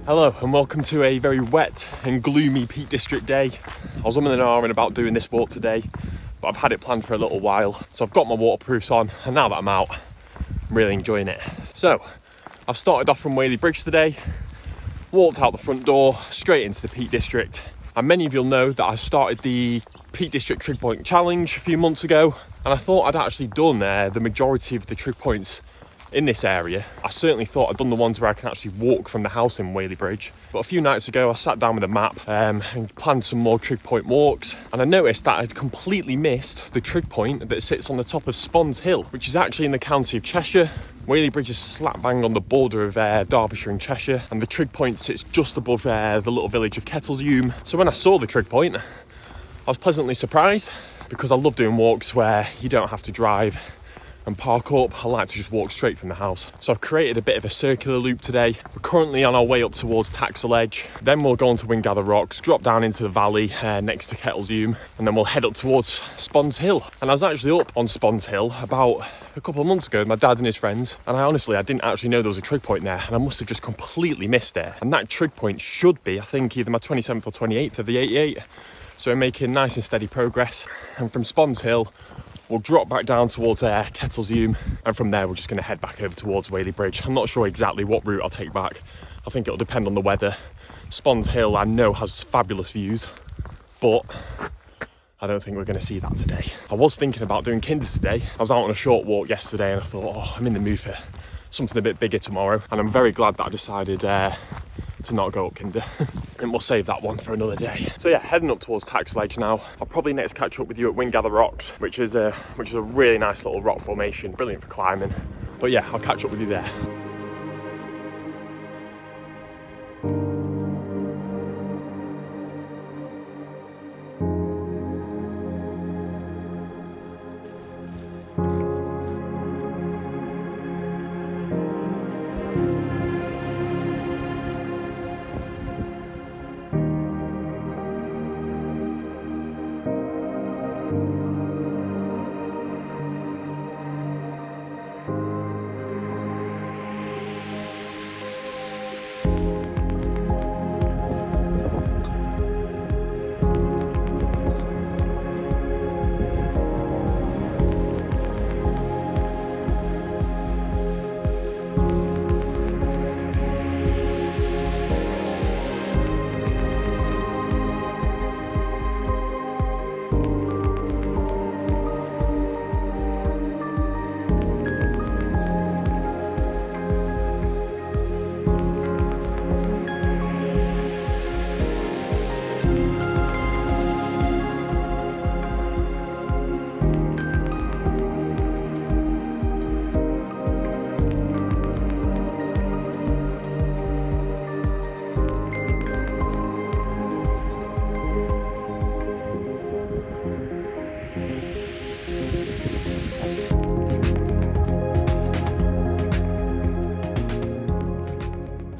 Hello and welcome to a very wet and gloomy Peak District day. I was umming and ahhing about doing this walk today, but I've had it planned for a little while. So I've got my waterproofs on, and now that I'm out, I'm really enjoying it. So I've started off from Whaley Bridge today, walked out the front door, straight into the Peak District. And many of you'll know that I started the Peak District Trig Point Challenge a few months ago, and I thought I'd actually done the majority of the trig points in this area. I certainly thought I'd done the ones where I can actually walk from the house in Whaley Bridge. But a few nights ago I sat down with a map and planned some more trig point walks, and I noticed that I'd completely missed the trig point that sits on the top of Sponds Hill, which is actually in the county of Cheshire. Whaley Bridge is slap bang on the border of Derbyshire and Cheshire, and the trig point sits just above the little village of Kettleshume. So when I saw the trig point, I was pleasantly surprised, because I love doing walks where you don't have to drive and park up. I like to just walk straight from the house. So I've created a bit of a circular loop today. We're currently on our way up towards Taxal Edge. Then we'll go on to Windgather Rocks, drop down into the valley next to Kettleshume, and then we'll head up towards Sponds Hill. And I was actually up on Sponds Hill about a couple of months ago with my dad and his friends, and I didn't actually know there was a trig point there, and I must have just completely missed it. And that trig point should be, I think, either my 27th or 28th of the 88. So we're making nice and steady progress, and from Sponds Hill we'll drop back down towards Kettleshume, and from there we're just going to head back over towards Whaley Bridge. I'm not sure exactly what route I'll take back. I think it'll depend on the weather. Sponds Hill I know has fabulous views, but I don't think we're going to see that today. I was thinking about doing Kinder today. I was out on a short walk yesterday and I thought, I'm in the mood for something a bit bigger tomorrow, and I'm very glad that I decided to not go up Kinder. And we'll save that one for another day. So yeah, heading up towards Taxal Edge now. I'll probably next catch up with you at Windgather Rocks, which is a really nice little rock formation, brilliant for climbing. But yeah, I'll catch up with you there.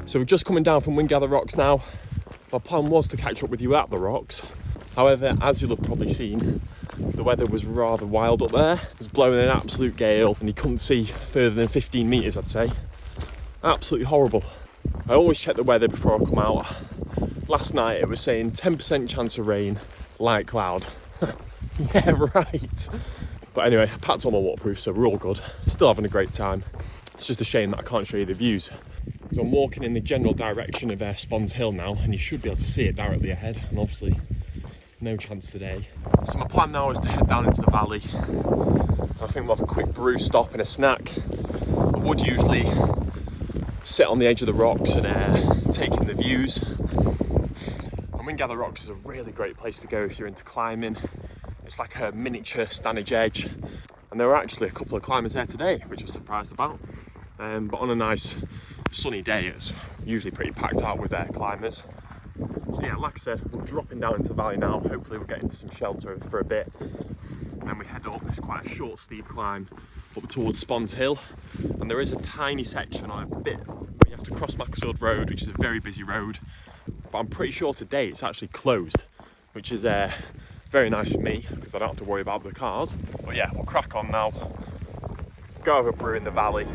So we're just coming down from Windgather Rocks now. My plan was to catch up with you at the rocks. However, as you'll have probably seen, the weather was rather wild up there. It was blowing an absolute gale and you couldn't see further than 15 metres, I'd say. Absolutely horrible. I always check the weather before I come out. Last night it was saying 10% chance of rain, light cloud. Yeah, right. But anyway, I packed all my waterproof, so we're all good. Still having a great time. It's just a shame that I can't show you the views. So I'm walking in the general direction of Sponds Hill now, and you should be able to see it directly ahead, and obviously no chance today. So my plan now is to head down into the valley. I think we'll have a quick brew stop and a snack. I would usually sit on the edge of the rocks and take in the views. And Windgather Rocks is a really great place to go if you're into climbing. It's like a miniature Stanage Edge, and there were actually a couple of climbers there today, which I was surprised about. But on a nice sunny day, it's usually pretty packed out with climbers. So yeah, like I said, we're dropping down into the valley now. Hopefully we'll get into some shelter for a bit, and then we head up. It's quite a short, steep climb up towards Sponds Hill, and there is a tiny section on a bit where you have to cross Macclesfield Road, which is a very busy road, but I'm pretty sure today it's actually closed, which is very nice for me because I don't have to worry about the cars. But yeah, we'll crack on now, go have a brew in the valley.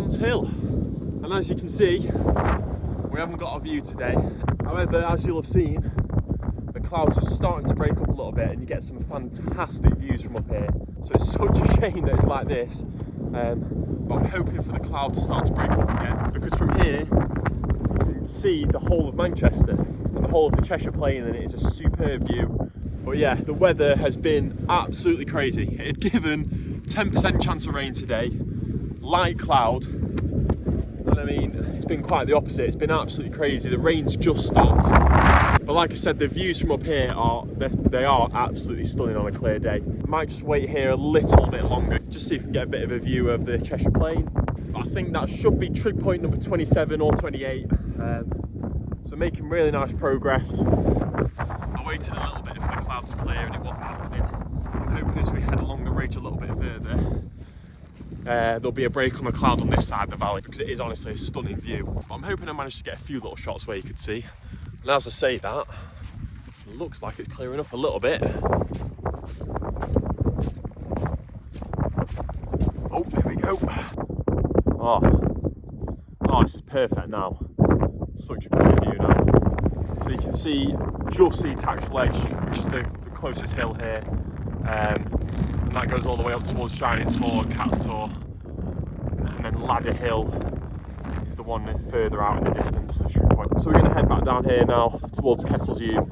Sponds Hill, and as you can see, we haven't got a view today. However, as you'll have seen, the clouds are starting to break up a little bit and you get some fantastic views from up here. So it's such a shame that it's like this, but I'm hoping for the clouds to start to break up again, because from here you can see the whole of Manchester and the whole of the Cheshire Plain, and it is a superb view. But yeah, the weather has been absolutely crazy. It had given 10% chance of rain today, light cloud, and I mean, it's been quite the opposite. It's been absolutely crazy. The rain's just stopped. But like I said, the views from up here they are absolutely stunning on a clear day. I might just wait here a little bit longer, just see if we can get a bit of a view of the Cheshire Plain. But I think that should be trig point number 27 or 28. So making really nice progress. I waited a little bit for the clouds to clear and it wasn't happening. I'm hoping as we head along the ridge a little bit further, there'll be a break on the cloud on this side of the valley, because it is honestly a stunning view. But I'm hoping I managed to get a few little shots where you could see. And as I say that, it looks like it's clearing up a little bit. Oh, here we go. Oh, this is perfect now. Such a clear view now. So you can just see Taxal Edge, which is the closest hill here. And that goes all the way up towards Shining Tor and Cat's Tor. And then Ladder Hill is the one further out in the distance, the trig point. So we're going to head back down here now towards Kettle's Hume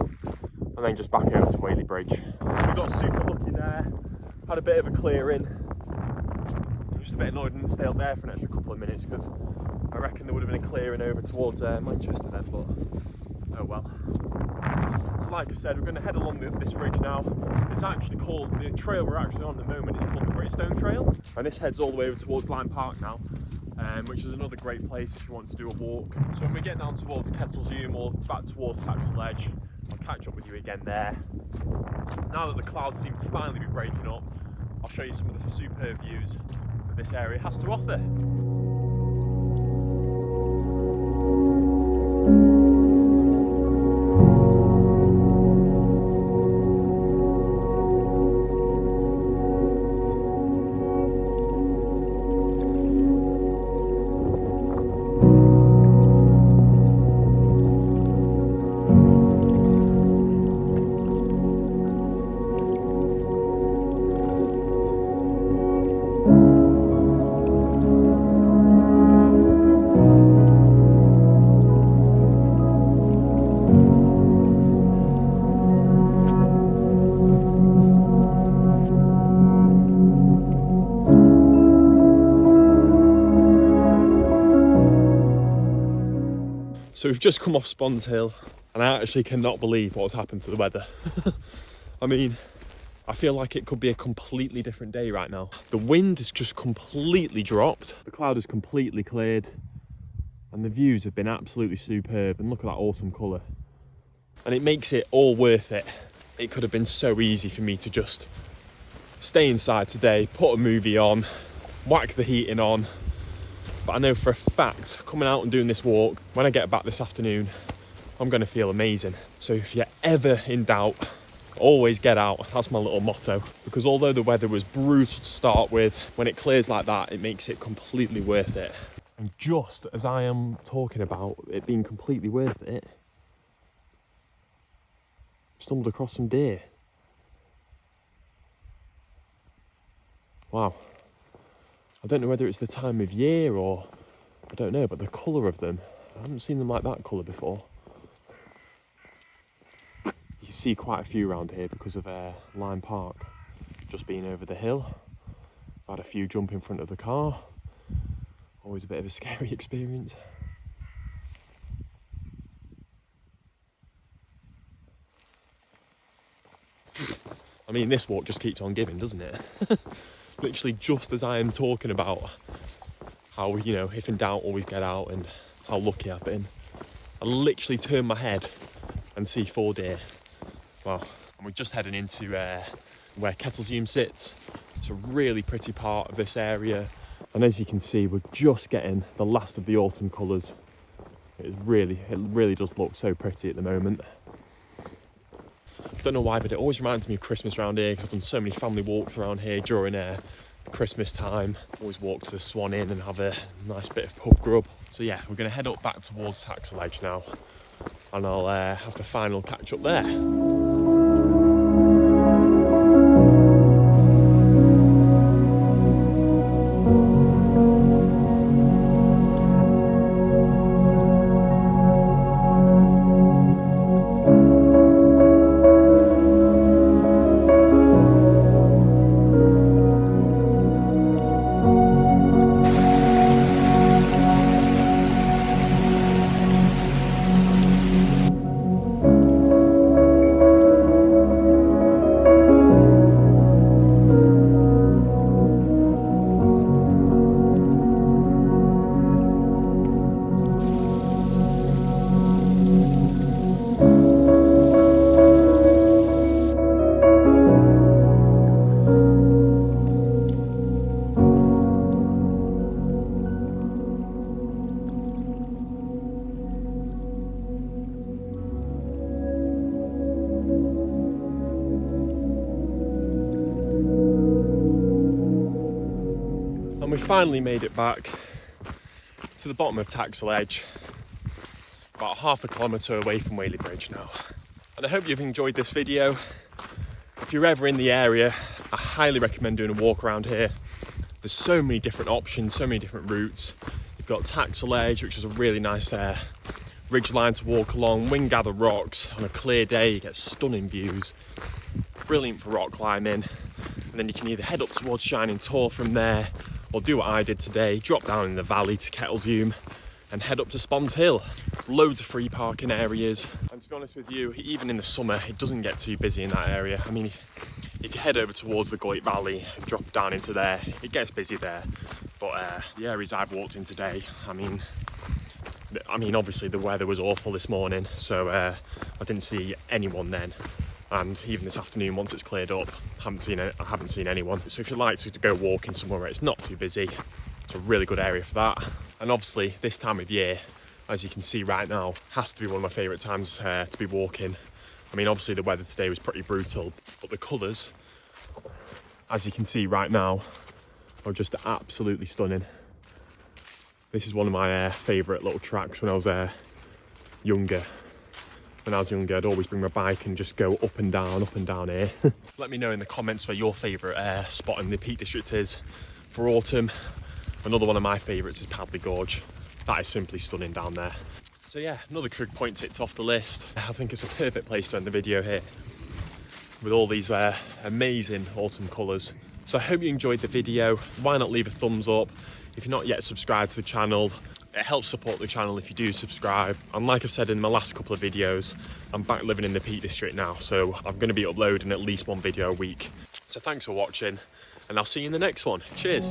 and then just back over to Whaley Bridge. So we got super lucky there, had a bit of a clearing. I'm just a bit annoyed I didn't stay up there for an extra couple of minutes, because I reckon there would have been a clearing over towards Manchester then, but oh well. So like I said, we're going to head along this ridge now. It's actually called, the trail we're actually on at the moment is called the Brainstorm Trail, and this heads all the way over towards Lyme Park now. Which is another great place if you want to do a walk. So when we get down towards Kettle's Hume or back towards Taxal Edge, I'll catch up with you again there. Now that the cloud seems to finally be breaking up, I'll show you some of the superb views that this area has to offer. So we've just come off Sponds Hill and I actually cannot believe what's happened to the weather. I mean, I feel like it could be a completely different day right now. The wind has just completely dropped. The cloud has completely cleared and the views have been absolutely superb, and look at that autumn colour. And it makes it all worth it. It could have been so easy for me to just stay inside today, put a movie on, whack the heating on. But I know for a fact, coming out and doing this walk, when I get back this afternoon, I'm going to feel amazing. So if you're ever in doubt, always get out. That's my little motto. Because although the weather was brutal to start with, when it clears like that, it makes it completely worth it. And just as I am talking about it being completely worth it, stumbled across some deer. Wow. I don't know whether it's the time of year or I don't know, but the colour of them, I haven't seen them like that colour before. You can see quite a few around here because of Lyme Park just being over the hill. I've had a few jump in front of the car. Always a bit of a scary experience. I mean, this walk just keeps on giving, doesn't it? Literally just as I am talking about how, you know, if in doubt, always get out, and how lucky I've been, I literally turn my head and see 4 deer. Wow. And we're just heading into where Kettle's Hume sits. It's a really pretty part of this area. And as you can see, we're just getting the last of the autumn colours. It really does look so pretty at the moment. Don't know why, but it always reminds me of Christmas around here, because I've done so many family walks around here during Christmas time, always walk to the Swan Inn and have a nice bit of pub grub. So yeah, we're going to head up back towards Taxal Edge now, and I'll have the final catch up there. And we finally made it back to the bottom of Taxal Edge, about half a kilometre away from Whaley Bridge now. And I hope you've enjoyed this video. If you're ever in the area, I highly recommend doing a walk around here. There's so many different options, so many different routes. You've got Taxal Edge, which is a really nice ridge line to walk along. Windgather rocks on a clear day, you get stunning views. Brilliant for rock climbing. And then you can either head up towards Shining Tor from there, or do what I did today, drop down in the valley to Kettlezoom and head up to Sponds Hill. Loads of free parking areas. And to be honest with you, even in the summer, it doesn't get too busy in that area. I mean, if you head over towards the Goit Valley and drop down into there, it gets busy there. But the areas I've walked in today, I mean, obviously the weather was awful this morning, so I didn't see anyone then. And even this afternoon, once it's cleared up, I haven't seen anyone. So if you like to go walking somewhere where it's not too busy, it's a really good area for that. And obviously this time of year, as you can see right now, has to be one of my favourite times to be walking. I mean, obviously the weather today was pretty brutal, but the colours, as you can see right now, are just absolutely stunning. This is one of my favourite little tracks when I was younger. When I was younger, I'd always bring my bike and just go up and down here. Let me know in the comments where your favourite spot in the Peak District is for autumn. Another one of my favourites is Padley Gorge. That is simply stunning down there. So yeah, another trig point ticked off the list. I think it's a perfect place to end the video here with all these amazing autumn colours. So I hope you enjoyed the video. Why not leave a thumbs up? If you're not yet subscribed to the channel, it helps support the channel if you do subscribe. And like I've said in my last couple of videos, I'm back living in the Peak District now, so I'm going to be uploading at least one video a week. So thanks for watching, and I'll see you in the next one. Cheers.